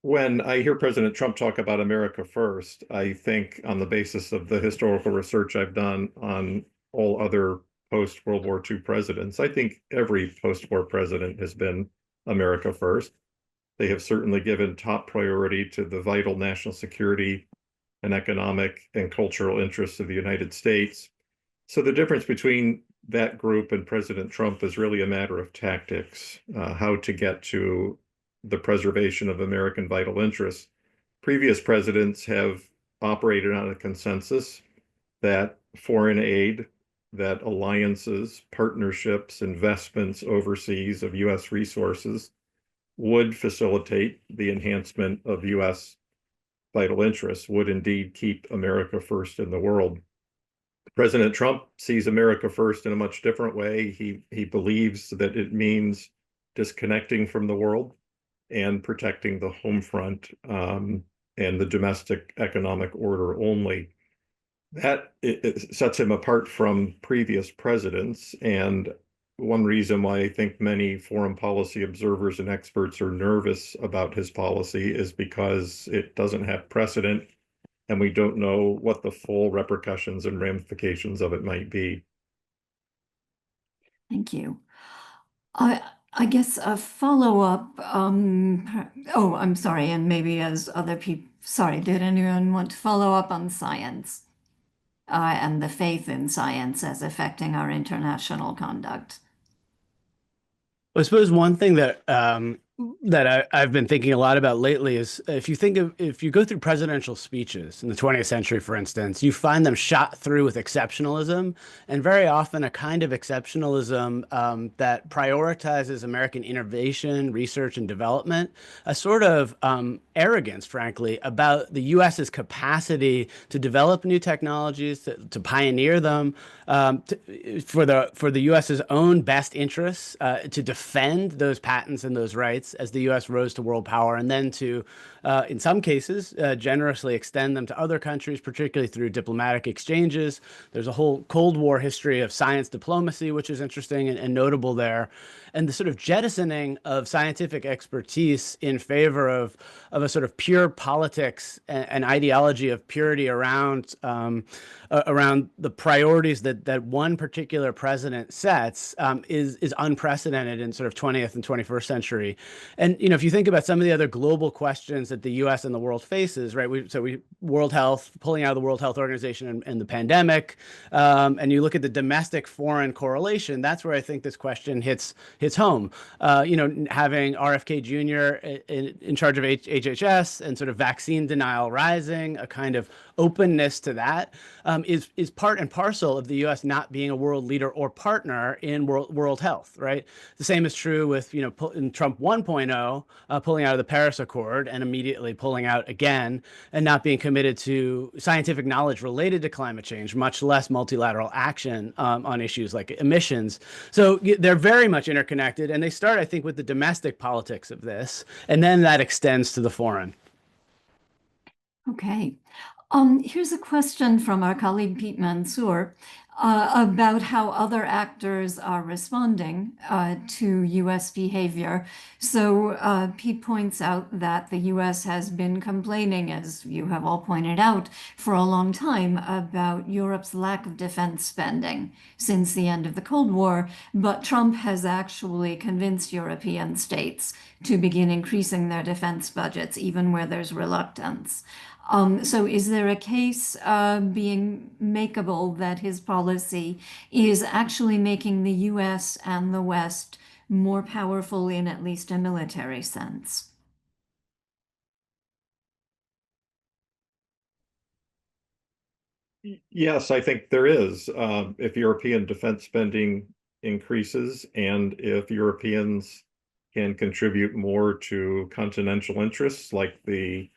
When I hear President Trump talk about America First, I think on the basis of the historical research I've done on all other post-World War II presidents, I think every post-war president has been America First. They have certainly given top priority to the vital national security and economic and cultural interests of the United States. So the difference between that group and President Trump is really a matter of tactics, how to get to the preservation of American vital interests. Previous presidents have operated on a consensus that foreign aid, that alliances, partnerships, investments overseas of US resources would facilitate the enhancement of US vital interests, would indeed keep America first in the world. President Trump sees America first in a much different way. He believes that it means disconnecting from the world and protecting the home front and the domestic economic order only. That it sets him apart from previous presidents. And one reason why I think many foreign policy observers and experts are nervous about his policy is because it doesn't have precedent, and we don't know what the full repercussions and ramifications of it might be. Thank you. I guess a follow-up, oh, I'm sorry, and maybe as other people, sorry, did anyone want to follow up on science and the faith in science as affecting our international conduct? I suppose one thing that I've been thinking a lot about lately is if you go through presidential speeches in the 20th century, for instance, you find them shot through with exceptionalism, and very often a kind of exceptionalism that prioritizes American innovation, research, and development, a sort of arrogance, frankly, about the U.S.'s capacity to develop new technologies, to pioneer them, for the U.S.'s own best interests, to defend those patents and those rights as the U.S. rose to world power, and then to, in some cases, generously extend them to other countries, particularly through diplomatic exchanges. There's a whole Cold War history of science diplomacy, which is interesting and notable there. And the sort of jettisoning of scientific expertise in favor of a sort of pure politics and ideology of purity around the priorities that one particular president sets is unprecedented in sort of 20th and 21st century. And if you think about some of the other global questions that the U.S. and the world faces, right? World Health, pulling out of the World Health Organization and the pandemic, and you look at the domestic foreign correlation. That's where I think this question hits home. Having RFK Jr. in charge of HHS and sort of vaccine denial rising, a kind of openness to that is part and parcel of the U.S. not being a world leader or partner in world health, right? The same is true with, in Trump 1.0, pulling out of the Paris Accord and immediately pulling out again and not being committed to scientific knowledge related to climate change, much less multilateral action on issues like emissions. So they're very much interconnected, and they start, I think, with the domestic politics of this, and then that extends to the foreign. Okay. Here's a question from our colleague Pete Mansour about how other actors are responding to U.S. behavior. So Pete points out that the U.S. has been complaining, as you have all pointed out, for a long time about Europe's lack of defense spending since the end of the Cold War, but Trump has actually convinced European states to begin increasing their defense budgets, even where there's reluctance. So is there a case being makeable that his policy is actually making the U.S. and the West more powerful in at least a military sense? Yes, I think there is. If European defense spending increases and if Europeans can contribute more to continental interests like the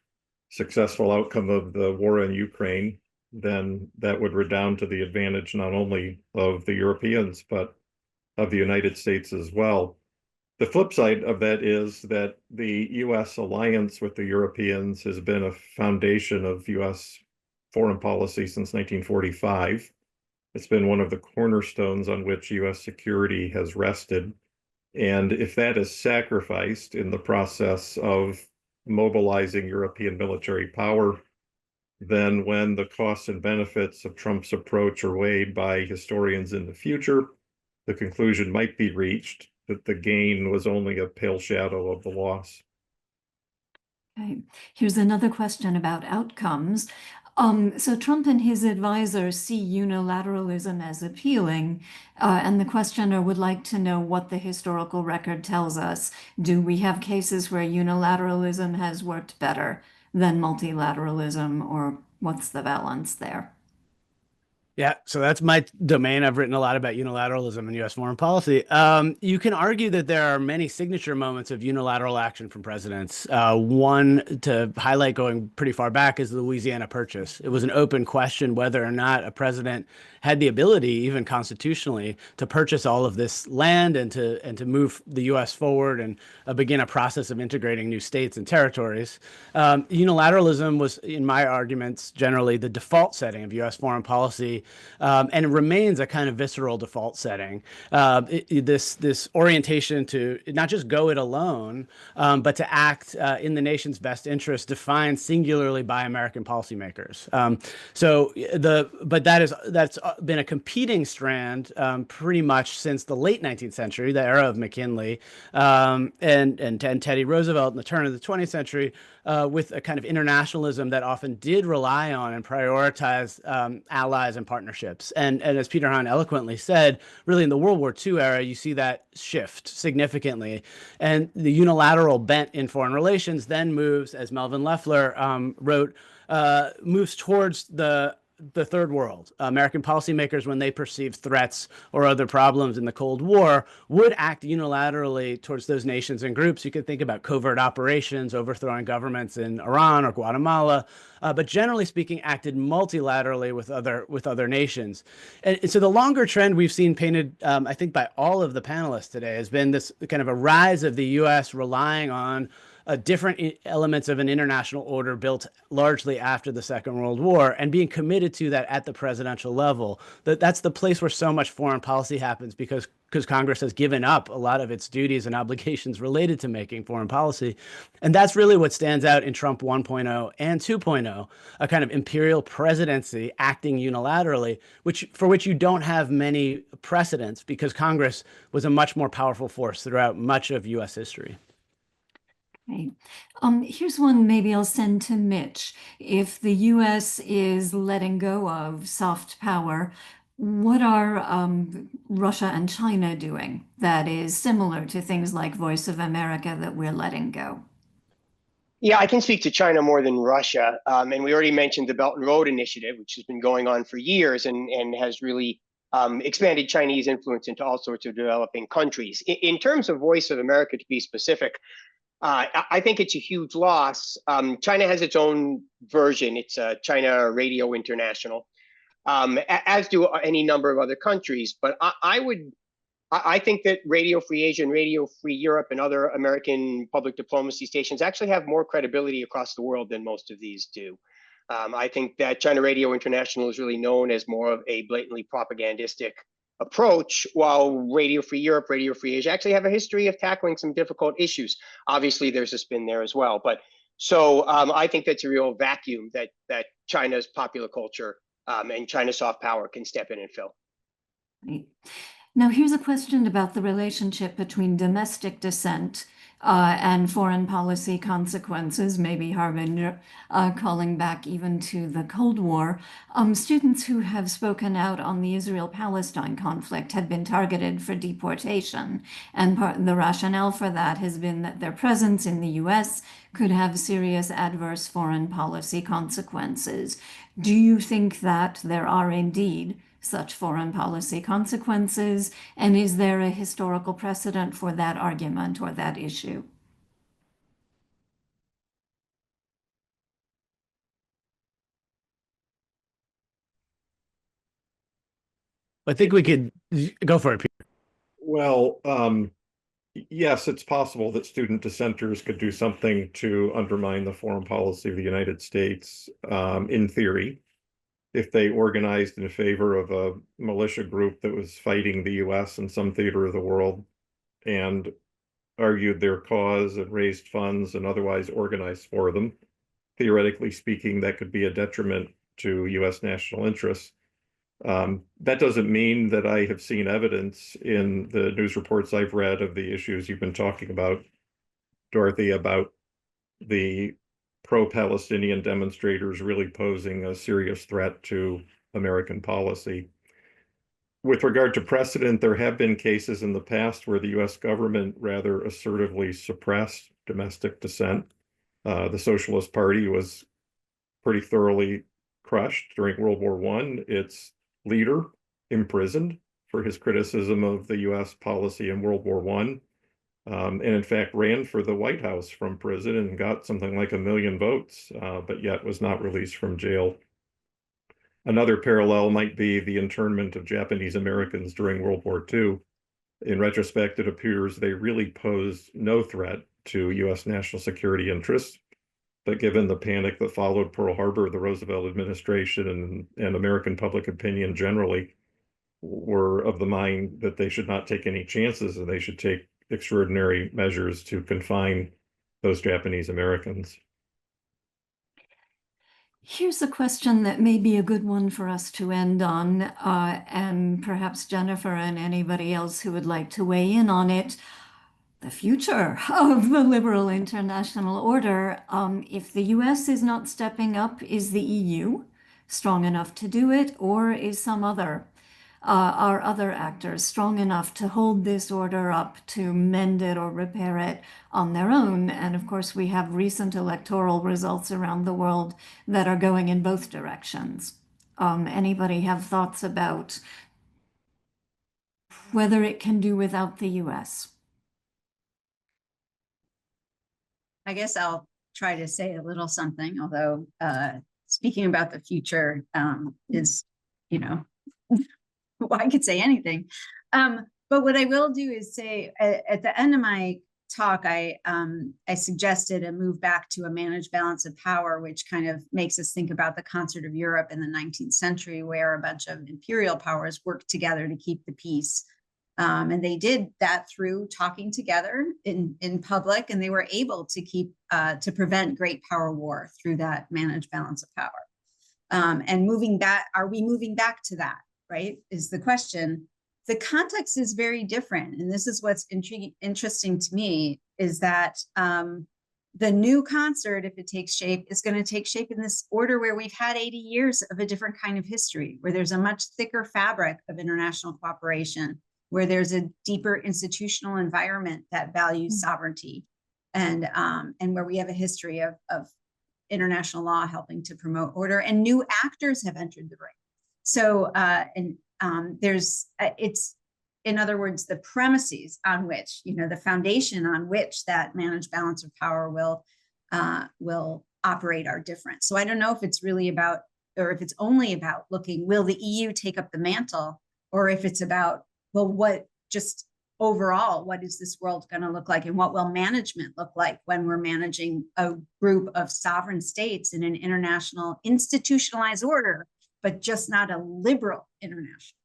successful outcome of the war in Ukraine, then that would redound to the advantage not only of the Europeans, but of the United States as well. The flip side of that is that the US alliance with the Europeans has been a foundation of US foreign policy since 1945. It's been one of the cornerstones on which US security has rested. And if that is sacrificed in the process of mobilizing European military power, then when the costs and benefits of Trump's approach are weighed by historians in the future, the conclusion might be reached that the gain was only a pale shadow of the loss. Okay. Here's another question about outcomes. So Trump and his advisors see unilateralism as appealing, and the questioner would like to know what the historical record tells us. Do we have cases where unilateralism has worked better than multilateralism, or what's the balance there? Yeah, so that's my domain. I've written a lot about unilateralism in U.S. foreign policy. You can argue that there are many signature moments of unilateral action from presidents. One to highlight going pretty far back is the Louisiana Purchase. It was an open question whether or not a president had the ability, even constitutionally, to purchase all of this land and to move the U.S. forward and begin a process of integrating new states and territories. Unilateralism was, in my arguments, generally the default setting of U.S. foreign policy and it remains a kind of visceral default setting. This orientation to not just go it alone, but to act in the nation's best interest, defined singularly by American policymakers. But that's been a competing strand pretty much since the late 19th century, the era of McKinley, and Teddy Roosevelt in the turn of the 20th century, with a kind of internationalism that often did rely on and prioritize allies and partnerships. And as Peter Hahn eloquently said, really in the World War II era, you see that shift significantly. And the unilateral bent in foreign relations then moves, as Melvin Leffler wrote, moves towards the third world. American policymakers, when they perceived threats or other problems in the Cold War, would act unilaterally towards those nations and groups. You could think about covert operations, overthrowing governments in Iran or Guatemala, but generally speaking, acted multilaterally with other nations. And so the longer trend we've seen painted, I think, by all of the panelists today has been this kind of a rise of the U.S. relying on different elements of an international order built largely after the Second World War, and being committed to that at the presidential level. That's the place where so much foreign policy happens, because Congress has given up a lot of its duties and obligations related to making foreign policy. And that's really what stands out in Trump 1.0 and 2.0, a kind of imperial presidency acting unilaterally, for which you don't have many precedents, because Congress was a much more powerful force throughout much of U.S. history. Okay. Here's one maybe I'll send to Mitch. If the U.S. is letting go of soft power, what are Russia and China doing that is similar to things like Voice of America that we're letting go? Yeah, I can speak to China more than Russia. And we already mentioned the Belt and Road Initiative, which has been going on for years and has really expanded Chinese influence into all sorts of developing countries. In terms of Voice of America, to be specific, I think it's a huge loss. China has its own version. It's China Radio International, as do any number of other countries. But I think that Radio Free Asia and Radio Free Europe and other American public diplomacy stations actually have more credibility across the world than most of these do. I think that China Radio International is really known as more of a blatantly propagandistic approach, while Radio Free Europe, Radio Free Asia actually have a history of tackling some difficult issues. Obviously, there's a spin there as well. But so I think that's a real vacuum that China's popular culture and China's soft power can step in and fill. Right. Now, here's a question about the relationship between domestic dissent and foreign policy consequences, maybe Harbinger calling back even to the Cold War. Students who have spoken out on the Israel-Palestine conflict have been targeted for deportation, and the rationale for that has been that their presence in the U.S. could have serious adverse foreign policy consequences. Do you think that there are indeed such foreign policy consequences? And is there a historical precedent for that argument or that issue? I think we could go for it, Peter. Well, yes, it's possible that student dissenters could do something to undermine the foreign policy of the United States, in theory, if they organized in favor of a militia group that was fighting the U.S. in some theater of the world and argued their cause and raised funds and otherwise organized for them. Theoretically speaking, that could be a detriment to U.S. national interests. That doesn't mean that I have seen evidence in the news reports I've read of the issues you've been talking about, Dorothy, about the pro-Palestinian demonstrators really posing a serious threat to American policy. With regard to precedent, there have been cases in the past where the U.S. government rather assertively suppressed domestic dissent. The Socialist Party was pretty thoroughly crushed during World War I. Its leader imprisoned for his criticism of the U.S. policy in World War I. And in fact ran for the White House from prison and got something like 1 million votes, but yet was not released from jail. Another parallel might be the internment of Japanese Americans during World War II. In retrospect, it appears they really posed no threat to U.S. national security interests. But given the panic that followed Pearl Harbor, the Roosevelt administration and American public opinion generally were of the mind that they should not take any chances and they should take extraordinary measures to confine those Japanese Americans. Here's a question that may be a good one for us to end on, and perhaps Jennifer and anybody else who would like to weigh in on it. The future of the liberal international order. If the US is not stepping up, is the EU strong enough to do it, or is are other actors strong enough to hold this order up, to mend it or repair it on their own? And of course, we have recent electoral results around the world that are going in both directions. Anybody have thoughts about whether it can do without the US? I guess I'll try to say a little something, although speaking about the future is, you know, well, I could say anything. But what I will do is say at the end of my talk, I suggested a move back to a managed balance of power, which kind of makes us think about the concert of Europe in the 19th century, where a bunch of imperial powers worked together to keep the peace. And they did that through talking together in public, and they were able to to prevent great power war through that managed balance of power. And moving back, are we moving back to that, right, is the question. The context is very different. And this is what's interesting to me, is that the new concert, if it takes shape, is going to take shape in this order where we've had 80 years of a different kind of history, where there's a much thicker fabric of international cooperation, where there's a deeper institutional environment that values sovereignty, and where we have a history of international law helping to promote order, and new actors have entered the ring. So, it's, in other words, the premises on which, the foundation on which that managed balance of power will operate are different. So I don't know if it's really about, or if it's only about looking, will the EU take up the mantle, or if it's about, well, what just overall, what is this world going to look like, and what will management look like when we're managing a group of sovereign states in an international institutionalized order, but just not a liberal international?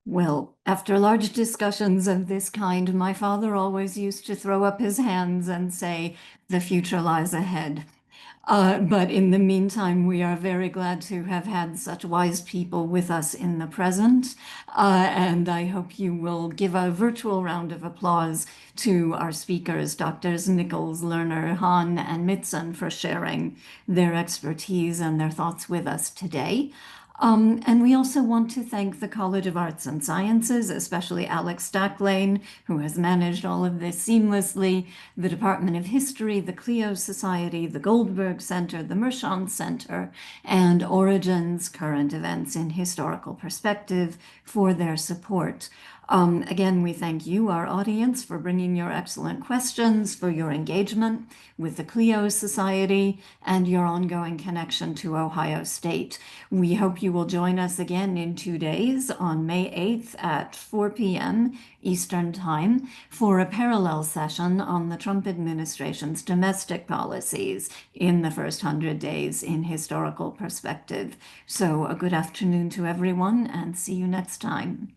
Well, after large discussions of this kind, my father always used to throw up his hands and say, the future lies ahead. But in the meantime, we are very glad to have had such wise people with us in the present. And I hope you will give a virtual round of applause to our speakers, Drs. Nichols, Lerner, Hahn, and Mitzen, for sharing their expertise and their thoughts with us today. And we also want to thank the College of Arts and Sciences, especially Alex Stacklane, who has managed all of this seamlessly, the Department of History, the Clio Society, the Goldberg Center, the Mershon Center, and Origins Current Events in Historical Perspective for their support. Again, we thank you, our audience, for bringing your excellent questions, for your engagement with the Clio Society, and your ongoing connection to Ohio State. We hope you will join us again in 2 days on May 8th at 4 p.m. Eastern Time for a parallel session on the Trump administration's domestic policies in the first 100 days in historical perspective. So a good afternoon to everyone, and see you next time.